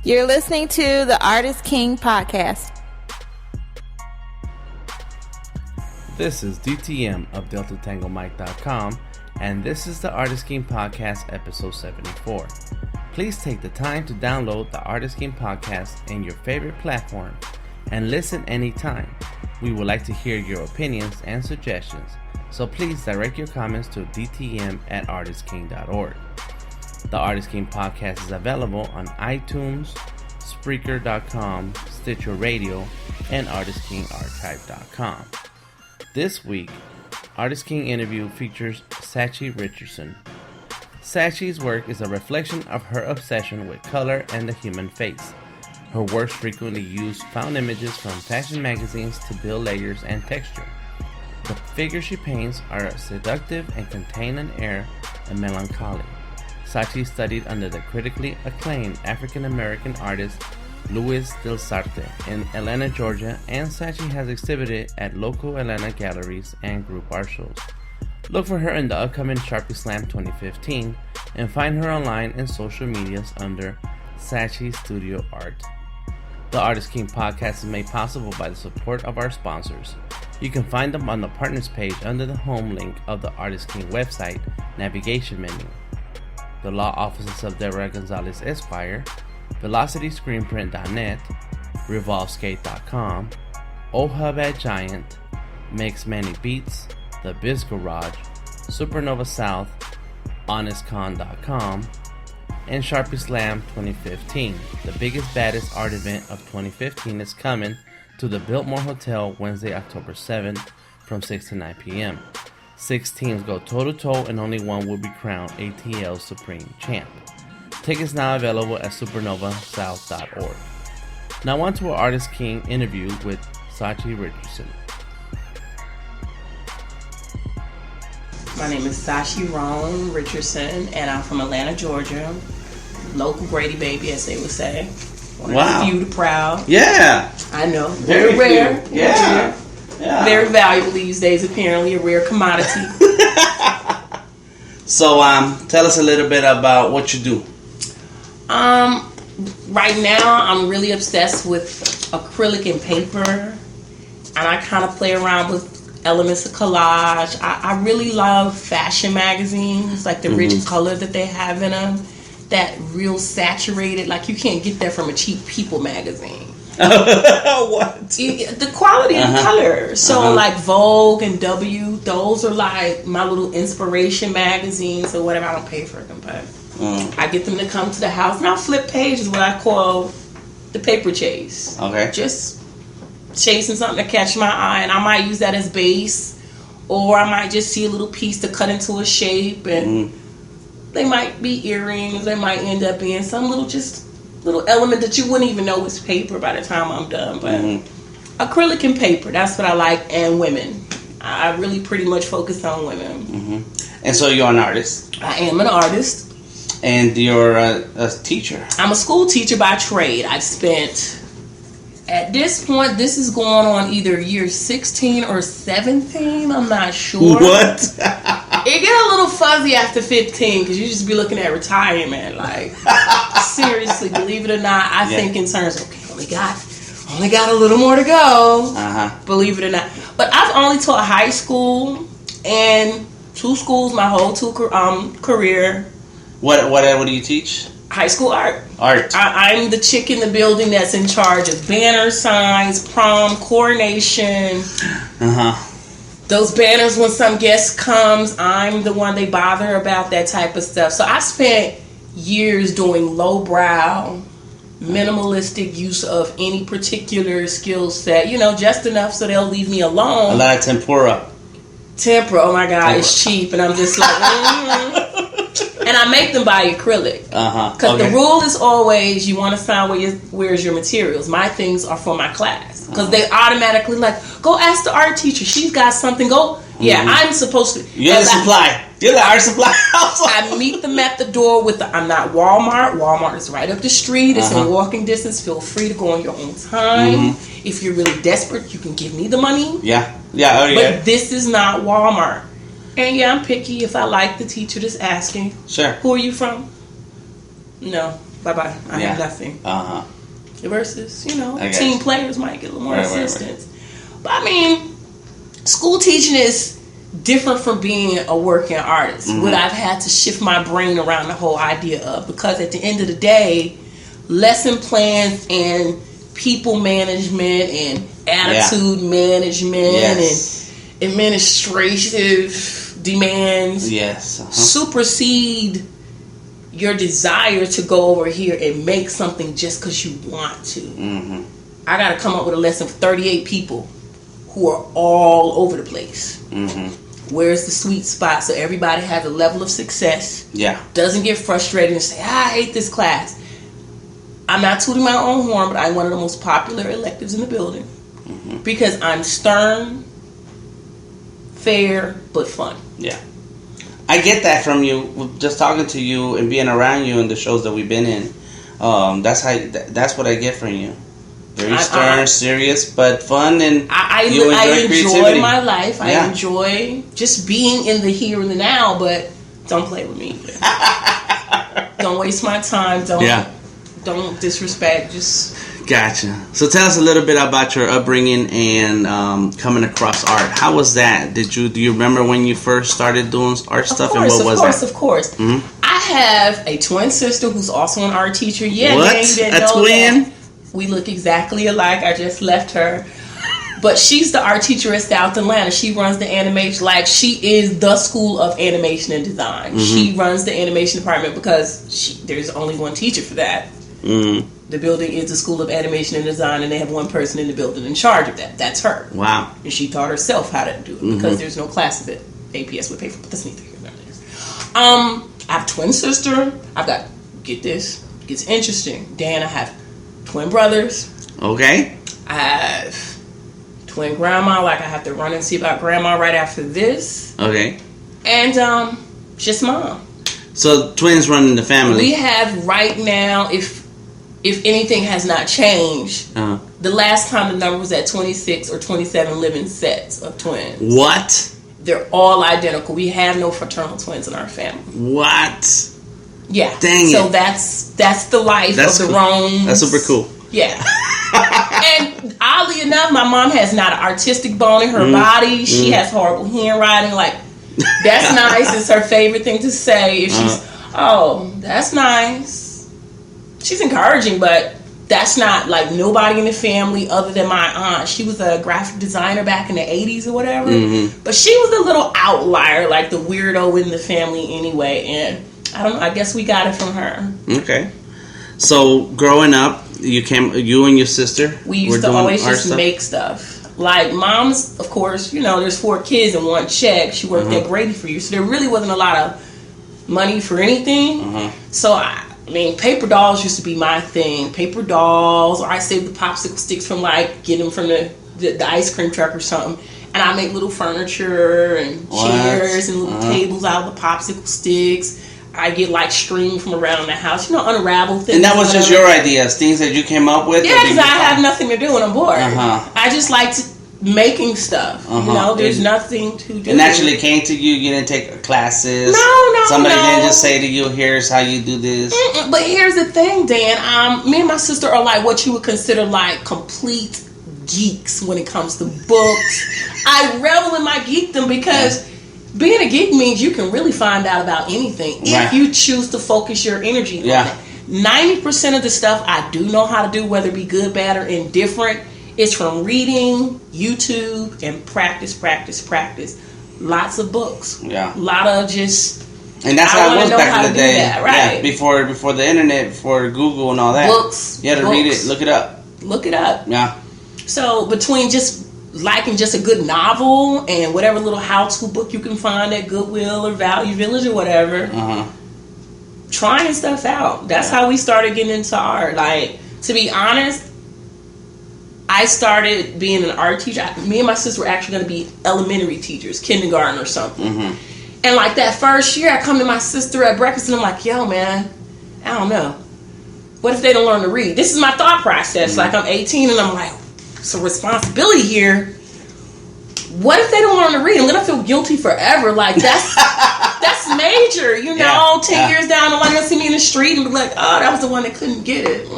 You're listening to the Artist King Podcast. This is DTM of DeltaTangoMike.com, and this is the Artist King Podcast, episode 74. Please take the time to download the Artist King Podcast in your favorite platform and listen anytime. We would like to hear your opinions and suggestions, so please direct your comments to dtm@artistking.org. The Artist King Podcast is available on iTunes, Spreaker.com, Stitcher Radio, and ArtistKingArchive.com. This week, Artist King interview features Sachi Richardson. Sachi's work is a reflection of her obsession with color and the human face. Her works frequently use found images from fashion magazines to build layers and texture. The figures she paints are seductive and contain an air of melancholy. Sachi studied under the critically acclaimed African-American artist Louis Delsarte in Atlanta, Georgia, and Sachi has exhibited at local Atlanta galleries and group art shows. Look for her in the upcoming Sharpie Slam 2015 and find her online and social medias under Sachi Studio Art. The Artist King Podcast is made possible by the support of our sponsors. You can find them on the partners page under the home link of the Artist King website navigation menu. The law offices of Deborah Gonzalez Esquire, VelocityScreenprint.net, RevolveSkate.com, OHub at Giant, Makes Many Beats, The Biz Garage, Supernova South, HonestCon.com, and Sharpie Slam 2015. The biggest, baddest art event of 2015 is coming to the Biltmore Hotel Wednesday, October 7th from 6 to 9 p.m. 6 teams go toe-to-toe and only one will be crowned ATL Supreme Champ. Tickets now available at supernovasouth.org. Now on to our Artist King interview with Sachi Richardson. My name is Sachi Richardson, and I'm from Atlanta, Georgia. Local Grady baby, as they would say. Wow. Few the proud. Yeah. I know. Very rare. Yeah. Very valuable these days, apparently. A rare commodity. So, tell us a little bit about what you do. Right now, I'm really obsessed with acrylic and paper. And I kind of play around with elements of collage. I really love fashion magazines, like the rich color that they have in them. That real saturated, like you can't get that from a cheap People magazine. What? The quality of the color. So like Vogue and W, those are like my little inspiration magazines or whatever. I don't pay for them, but I get them to come to the house. And I'll flip pages, what I call the paper chase. Okay. Just chasing something to catch my eye, and I might use that as base, or I might just see a little piece to cut into a shape, and they might be earrings. They might end up being some little element that you wouldn't even know was paper by the time I'm done. But acrylic and paper, that's what I like, and women. I really pretty much focus on women. And so you're an artist. I am an artist. And you're a teacher. I'm a school teacher by trade. I've spent... At this point, this is going on either year 16 or 17. I'm not sure. What? It get a little fuzzy after 15 because you just be looking at retirement. Like, seriously, believe it or not, I think in terms of, okay, only got a little more to go. Believe it or not. But I've only taught high school and 2 schools my whole career. What do you teach? High school art. I'm the chick in the building that's in charge of banner signs, prom, coronation. Those banners when some guest comes, I'm the one they bother about, that type of stuff. So I spent years doing lowbrow, minimalistic use of any particular skill set. Just enough so they'll leave me alone. A lot of tempura. Oh my God, it's cheap. And I'm just like, And I make them by acrylic. Because the rule is always, you want to find where's your materials. My things are for my class. Because they automatically go ask the art teacher. She's got something. I'm supposed to. You're the supply. You're the art supply. I meet them at the door with I'm not Walmart. Walmart is right up the street. It's in walking distance. Feel free to go on your own time. If you're really desperate, you can give me the money. But this is not Walmart. And yeah, I'm picky if I like the teacher that's asking. Sure. Who are you from? No. bye-bye. I have nothing. Versus, team players might get a little more assistance. Right. But I mean, school teaching is different from being a working artist. What I've had to shift my brain around the whole idea of, because at the end of the day, lesson plans and people management and attitude management and administrative demands supersede your desire to go over here and make something just because you want to. I got to come up with a lesson for 38 people who are all over the place. Where's the sweet spot so everybody has a level of success? Doesn't get frustrated and say, I hate this class. I'm not tooting my own horn, but I'm one of the most popular electives in the building because I'm stern, fair, but fun. I get that from you, just talking to you and being around you in the shows that we've been in. That's what I get from you. Very stern, serious, but fun, and I enjoy my life. I enjoy just being in the here and the now, but don't play with me. Don't waste my time. Don't disrespect. Just gotcha. So tell us a little bit about your upbringing and coming across art. How was that? Do you remember when you first started doing art stuff? And what was that? Of course. I have a twin sister who's also an art teacher. What? A twin? That. We look exactly alike. I just left her. But she's the art teacher at South Atlanta. She runs the animation. She is the school of animation and design. She runs the animation department because there's only one teacher for that. The building is the school of animation and design, and they have one person in the building in charge of that. That's her. Wow. And she taught herself how to do it because there's no class of it. APS would pay for it, but that's neither here nor there. I have a twin sister. Get this, it gets interesting. Dan, I have twin brothers. Okay. I have twin grandma. I have to run and see about grandma right after this. Okay. And just mom. So twins running the family. We have right now, if anything has not changed, the last time the number was at 26 or 27 living sets of twins. What? They're all identical. We have no fraternal twins in our family. What? Yeah. Dang it. So that's the life of the cool. Rones. That's super cool. Yeah. And oddly enough, my mom has not an artistic bone in her body. She has horrible handwriting. That's nice. It's her favorite thing to say. If she's, that's nice. She's encouraging, but that's not nobody in the family other than my aunt. She was a graphic designer back in the 80s or whatever. But she was a little outlier, the weirdo in the family anyway. And I don't know. I guess we got it from her. Okay. So growing up, you and your sister. We used to always just make stuff. Mom's, of course, there's 4 kids and 1 check. She worked at Grady for years, so there really wasn't a lot of money for anything. So I mean, paper dolls used to be my thing. Paper dolls, or I saved the popsicle sticks from get them from the ice cream truck or something. And I make little furniture and chairs and little tables out of the popsicle sticks. I get string from around the house, unravel things. And that was just your ideas, things that you came up with? Yeah, because I have nothing to do when I'm bored. I just like making stuff. There's nothing to do. It naturally came to you. You didn't take classes. No. Somebody didn't just say to you, "Here's how you do this." But here's the thing, Dan. Me and my sister are what you would consider complete geeks when it comes to books. I revel in my geekdom because being a geek means you can really find out about anything if you choose to focus your energy on it. 90% of the stuff I do know how to do, whether it be good, bad, or indifferent, is from reading, YouTube, and practice. Lots of books. Yeah. A lot of just... And that's how it was back in the day. That, right? Yeah, before the internet, before Google and all that. Books. You had to read it, look it up. Yeah. So between just liking just a good novel and whatever little how-to book you can find at Goodwill or Value Village or whatever, trying stuff out. That's how we started getting into art. To be honest, I started being an art teacher. Me and my sister were actually going to be elementary teachers, kindergarten or something. And that first year, I come to my sister at breakfast and I'm like, yo, man, I don't know. What if they don't learn to read? This is my thought process. I'm 18 and I'm like, it's a responsibility here. What if they don't learn to read? I'm going to feel guilty forever. That's major, 10 years down the line. gonna see me in the street and be like, oh, that was the one that couldn't get it.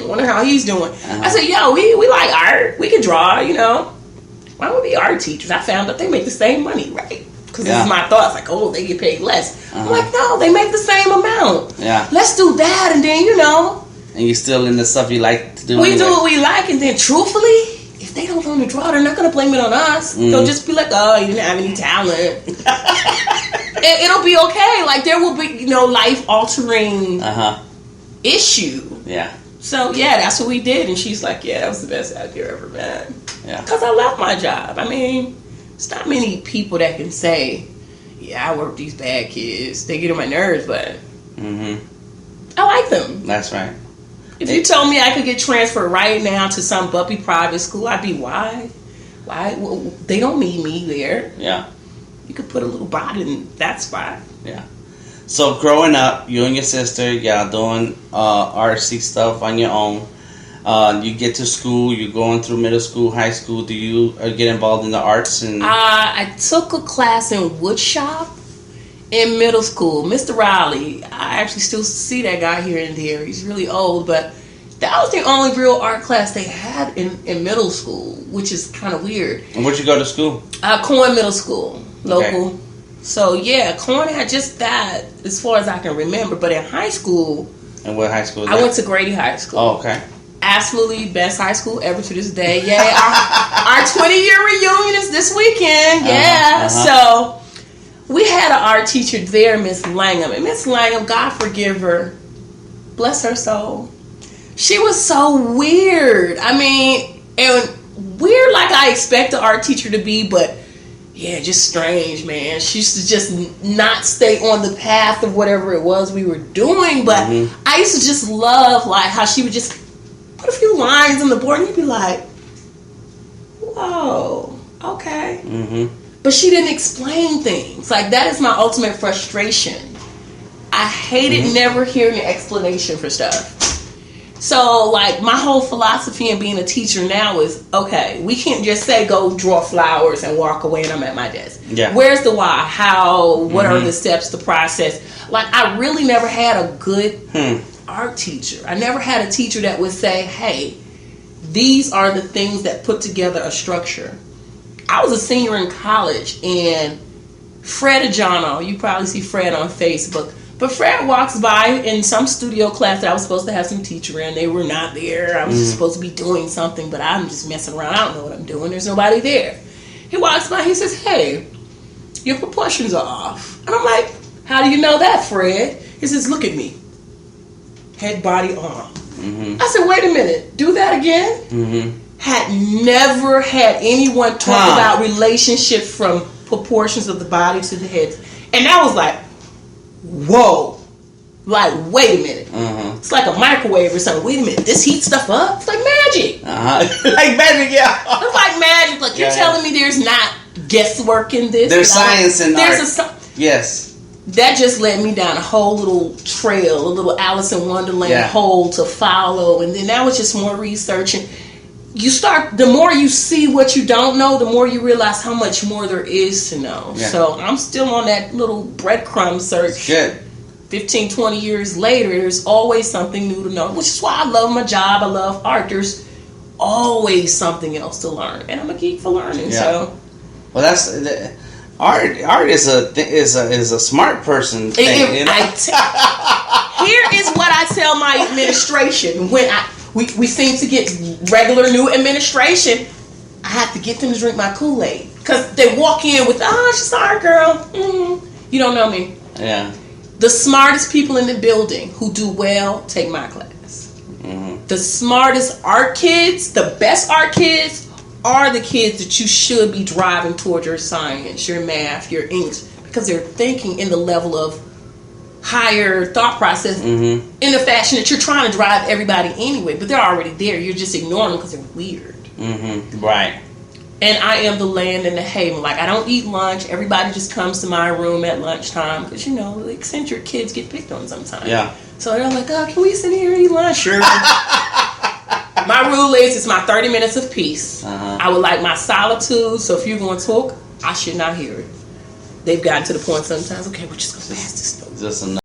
Wonder how he's doing. I said, yo, we like art. We can draw, you know. Why don't we be art teachers? I found out they make the same money, right? Because this is my thoughts, like, oh, they get paid less. I'm like, no, they make the same amount. Yeah. Let's do that, and then, you know. And you're still in the stuff you like to do. We do what we like, and then truthfully, if they don't learn to draw, they're not going to blame it on us. They'll just be like, oh, you didn't have any talent. It'll be okay. Like, there will be, you know, life-altering issue. Yeah. So, yeah, that's what we did. And she's like, yeah, that was the best idea ever, man. Yeah. Because I love my job. I mean, it's not many people that can say, yeah, I work with these bad kids. They get on my nerves, but I like them. That's right. If you told me I could get transferred right now to some bumpy private school, I'd be, why? Well, they don't need me there. Yeah. You could put a little bot in that spot. Yeah. So growing up, you and your sister, y'all doing artsy stuff on your own. You get to school, you're going through middle school, high school. Do you get involved in the arts? And I took a class in wood shop in middle school. Mr. Riley, I actually still see that guy here and there. He's really old, but that was the only real art class they had in middle school, which is kind of weird. And where'd you go to school? Corn Middle School, local. Okay. So, yeah, Corn had just that as far as I can remember. But in high school... And what high school is I that? went to Grady High School. Oh, okay. Absolutely best high school ever to this day. Yeah, our 20-year reunion is this weekend. Yeah. So, we had an art teacher there, Miss Langham. And Miss Langham, God forgive her, bless her soul, she was so weird. I mean, and weird like I expect an art teacher to be, but yeah, just strange, man. She used to just not stay on the path of whatever it was we were doing, but I used to just love like how she would just put a few lines on the board and you'd be like, whoa, okay. But she didn't explain things. Like, that is my ultimate frustration. I hated never hearing an explanation for stuff. So, like, my whole philosophy in being a teacher now is, okay, we can't just say go draw flowers and walk away and I'm at my desk. Yeah. Where's the why? How? What are the steps, the process? Like, I really never had a good art teacher. I never had a teacher that would say, hey, these are the things that put together a structure. I was a senior in college, and Fred Ajano, you probably see Fred on Facebook, but Fred walks by in some studio class that I was supposed to have some teacher in. They were not there. I was just supposed to be doing something, but I'm just messing around. I don't know what I'm doing. There's nobody there. He walks by, he says, hey, your proportions are off. And I'm like, how do you know that, Fred? He says, look at me. Head, body, arm. I said, wait a minute. Do that again? Had never had anyone talk about relationship from proportions of the body to the head. And that was like, whoa. Like, wait a minute. It's like a microwave or something. Wait a minute. This heats stuff up? It's like magic. Like magic, yeah. It's like magic. Like, you're telling me there's not guesswork in this? There's science in art. Yes. That just led me down a whole little trail, a little Alice in Wonderland hole to follow. And then that was just more research. And you start, the more you see what you don't know, the more you realize how much more there is to know. Yeah. So I'm still on that little breadcrumb search. Good. 15, 20 years later, there's always something new to know, which is why I love my job. I love art. There's always something else to learn. And I'm a geek for learning. Yeah. So, well, that's... Art is a smart person thing. Here is what I tell my administration when we seem to get regular new administration. I have to get them to drink my Kool-Aid because they walk in with, she's an art girl. You don't know me. Yeah. The smartest people in the building who do well take my class. The smartest art kids, the best art kids, are the kids that you should be driving toward your science, your math, your English, because they're thinking in the level of higher thought process in the fashion that you're trying to drive everybody anyway, but they're already there. You're just ignoring them because they're weird. Right. And I am the land and the haven. Like, I don't eat lunch. Everybody just comes to my room at lunchtime because, you know, the eccentric kids get picked on sometimes. Yeah. So they're like, can we sit here and eat lunch? Sure. My rule is it's my 30 minutes of peace. I would like my solitude, so if you're going to talk, I should not hear it. They've gotten to the point sometimes, okay, we're just going to pass this. Just enough.